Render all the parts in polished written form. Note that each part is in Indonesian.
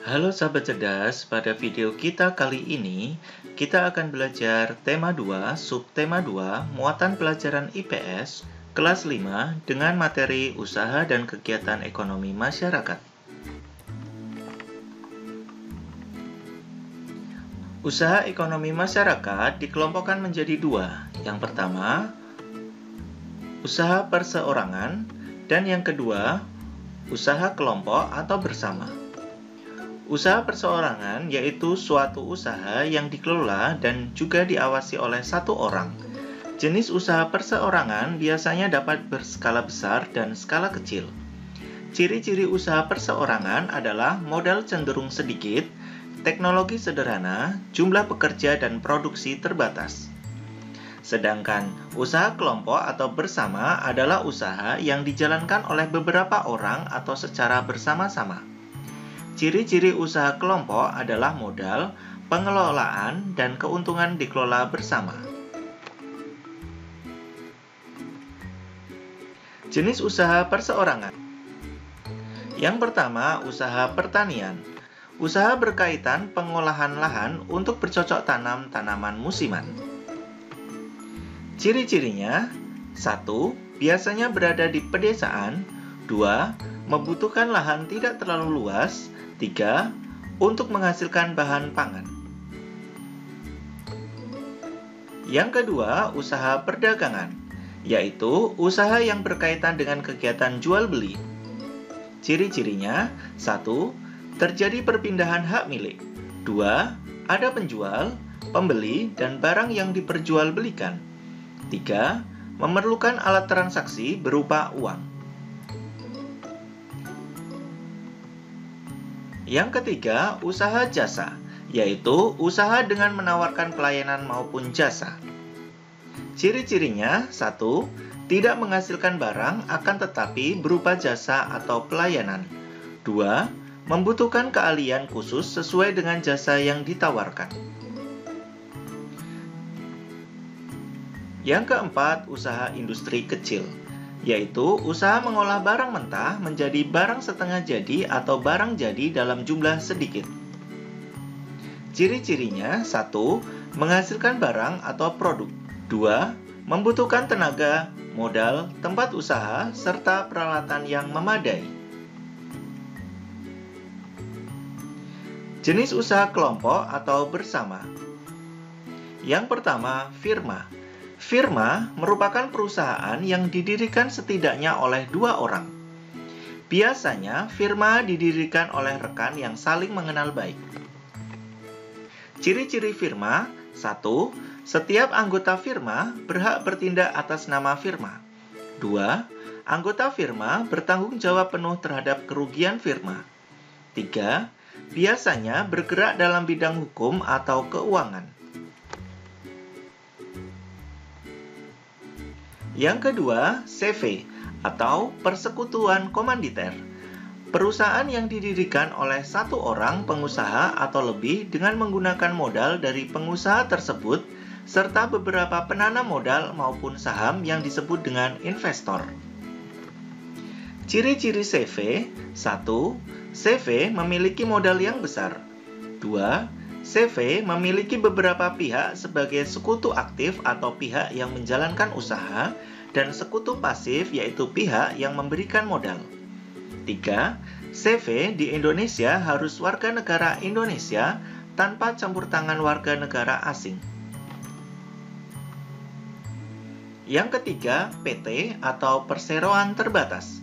Halo sahabat cerdas, pada video kita kali ini kita akan belajar tema 2, subtema 2, muatan pelajaran IPS kelas 5 dengan materi usaha dan kegiatan ekonomi masyarakat. Usaha ekonomi masyarakat dikelompokkan menjadi dua. Yang pertama, usaha perseorangan, dan yang kedua, usaha kelompok atau bersama. Usaha perseorangan yaitu suatu usaha yang dikelola dan juga diawasi oleh satu orang. Jenis usaha perseorangan biasanya dapat berskala besar dan skala kecil. Ciri-ciri usaha perseorangan adalah modal cenderung sedikit, teknologi sederhana, jumlah pekerja dan produksi terbatas. Sedangkan usaha kelompok atau bersama adalah usaha yang dijalankan oleh beberapa orang atau secara bersama-sama. Ciri-ciri usaha kelompok adalah modal, pengelolaan, dan keuntungan dikelola bersama. Jenis usaha perseorangan. Yang pertama, usaha pertanian. Usaha berkaitan pengolahan lahan untuk bercocok tanam tanaman musiman. Ciri-cirinya: 1. Biasanya berada di pedesaan. 2. Membutuhkan lahan tidak terlalu luas. 3. Untuk menghasilkan bahan pangan. Yang kedua, usaha perdagangan, yaitu usaha yang berkaitan dengan kegiatan jual beli. Ciri-cirinya: 1. Terjadi perpindahan hak milik. 2. Ada penjual, pembeli, dan barang yang diperjualbelikan. 3. Memerlukan alat transaksi berupa uang. Yang ketiga, usaha jasa, yaitu usaha dengan menawarkan pelayanan maupun jasa. Ciri-cirinya: 1. Tidak menghasilkan barang akan tetapi berupa jasa atau pelayanan. 2. Membutuhkan keahlian khusus sesuai dengan jasa yang ditawarkan. Yang keempat, usaha industri kecil, yaitu usaha mengolah barang mentah menjadi barang setengah jadi atau barang jadi dalam jumlah sedikit. Ciri-cirinya: 1. Menghasilkan barang atau produk. 2. Membutuhkan tenaga, modal, tempat usaha, serta peralatan yang memadai. Jenis usaha kelompok atau bersama. Yang pertama, firma. Firma merupakan perusahaan yang didirikan setidaknya oleh dua orang. Biasanya, firma didirikan oleh rekan yang saling mengenal baik. Ciri-ciri firma: 1. Setiap anggota firma berhak bertindak atas nama firma. 2. Anggota firma bertanggung jawab penuh terhadap kerugian firma. 3. Biasanya bergerak dalam bidang hukum atau keuangan. Yang kedua, CV atau persekutuan komanditer. Perusahaan yang didirikan oleh satu orang pengusaha atau lebih dengan menggunakan modal dari pengusaha tersebut serta beberapa penanam modal maupun saham yang disebut dengan investor. Ciri-ciri CV: 1. CV memiliki modal yang besar. 2. CV memiliki beberapa pihak sebagai sekutu aktif atau pihak yang menjalankan usaha, dan sekutu pasif yaitu pihak yang memberikan modal. 3. CV di Indonesia harus warga negara Indonesia tanpa campur tangan warga negara asing. Yang ketiga, PT atau perseroan terbatas.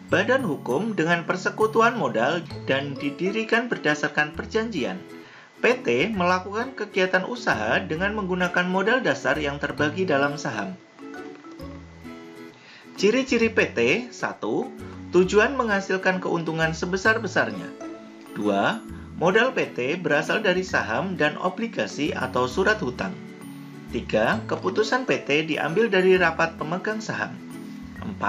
Badan hukum dengan persekutuan modal dan didirikan berdasarkan perjanjian. PT melakukan kegiatan usaha dengan menggunakan modal dasar yang terbagi dalam saham. Ciri-ciri PT: 1. Tujuan menghasilkan keuntungan sebesar-besarnya. 2. Modal PT berasal dari saham dan obligasi atau surat hutang. 3. Keputusan PT diambil dari rapat pemegang saham. 4.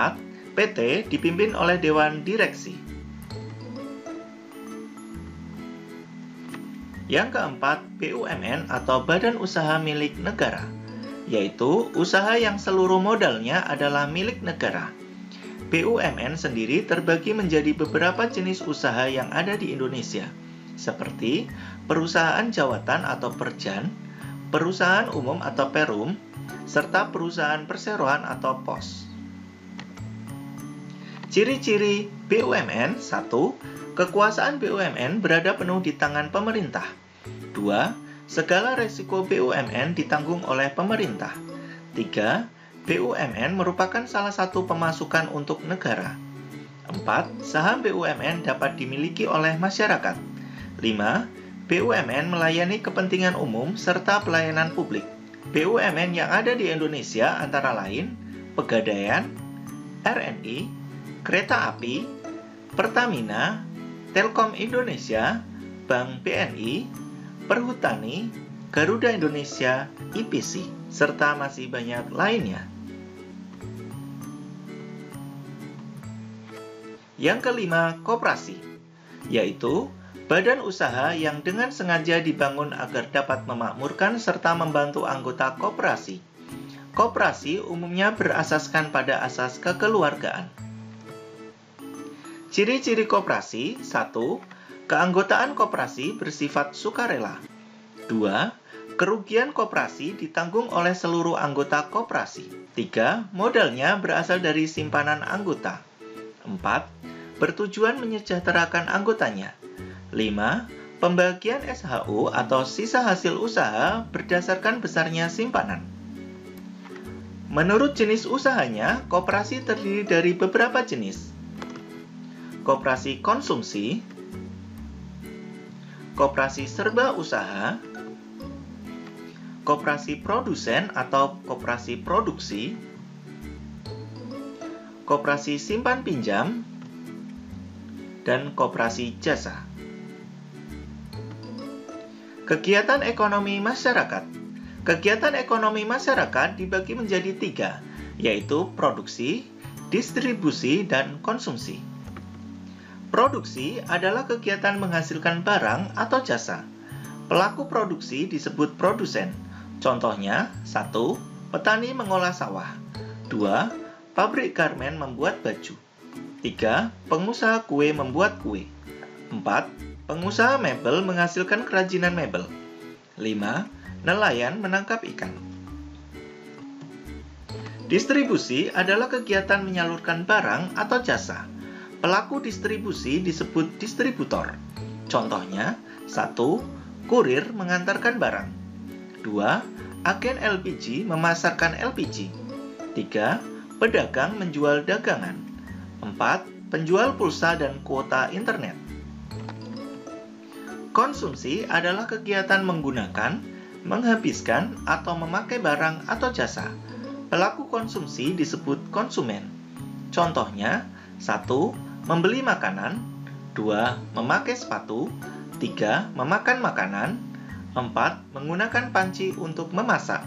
PT dipimpin oleh Dewan Direksi. Yang keempat, BUMN atau Badan Usaha Milik Negara, yaitu usaha yang seluruh modalnya adalah milik negara. BUMN sendiri terbagi menjadi beberapa jenis usaha yang ada di Indonesia, seperti perusahaan jawatan atau perjan, perusahaan umum atau perum, serta perusahaan perseroan atau pos. Ciri-ciri BUMN: 1. Kekuasaan BUMN berada penuh di tangan pemerintah. 2. Segala resiko BUMN ditanggung oleh pemerintah. 3. BUMN merupakan salah satu pemasukan untuk negara. 4. Saham BUMN dapat dimiliki oleh masyarakat. 5. BUMN melayani kepentingan umum serta pelayanan publik. BUMN yang ada di Indonesia antara lain Pegadaian, RNI, Kereta Api, Pertamina, Telkom Indonesia, Bank BNI, Perhutani, Garuda Indonesia, IPC, serta masih banyak lainnya. Yang kelima, koperasi, yaitu badan usaha yang dengan sengaja dibangun agar dapat memakmurkan serta membantu anggota koperasi. Koperasi umumnya berasaskan pada asas kekeluargaan. Ciri-ciri koperasi: 1. Keanggotaan koperasi bersifat sukarela. 2. Kerugian koperasi ditanggung oleh seluruh anggota koperasi. 3. Modalnya berasal dari simpanan anggota. 4. Bertujuan menyejahterakan anggotanya. 5. Pembagian SHU atau sisa hasil usaha berdasarkan besarnya simpanan. Menurut jenis usahanya, koperasi terdiri dari beberapa jenis. Koperasi konsumsi, koperasi serba usaha, koperasi produsen atau koperasi produksi, koperasi simpan pinjam, dan koperasi jasa. Kegiatan ekonomi masyarakat. Kegiatan ekonomi masyarakat dibagi menjadi 3, yaitu produksi, distribusi, dan konsumsi. Produksi adalah kegiatan menghasilkan barang atau jasa. Pelaku produksi disebut produsen. Contohnya, 1. Petani mengolah sawah. 2. Pabrik garmen membuat baju. 3. Pengusaha kue membuat kue. 4. Pengusaha mebel menghasilkan kerajinan mebel. 5. Nelayan menangkap ikan. Distribusi adalah kegiatan menyalurkan barang atau jasa. Pelaku distribusi disebut distributor. Contohnya, 1. Kurir mengantarkan barang. 2. Agen LPG memasarkan LPG. 3. Pedagang menjual dagangan. 4. Penjual pulsa dan kuota internet. Konsumsi adalah kegiatan menggunakan, menghabiskan, atau memakai barang atau jasa. Pelaku konsumsi disebut konsumen. Contohnya, 1. Membeli makanan. 2. Memakai sepatu. 3. Memakan makanan. 4. Menggunakan panci untuk memasak.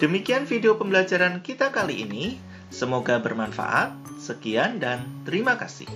Demikian video pembelajaran kita kali ini. Semoga bermanfaat. Sekian dan terima kasih.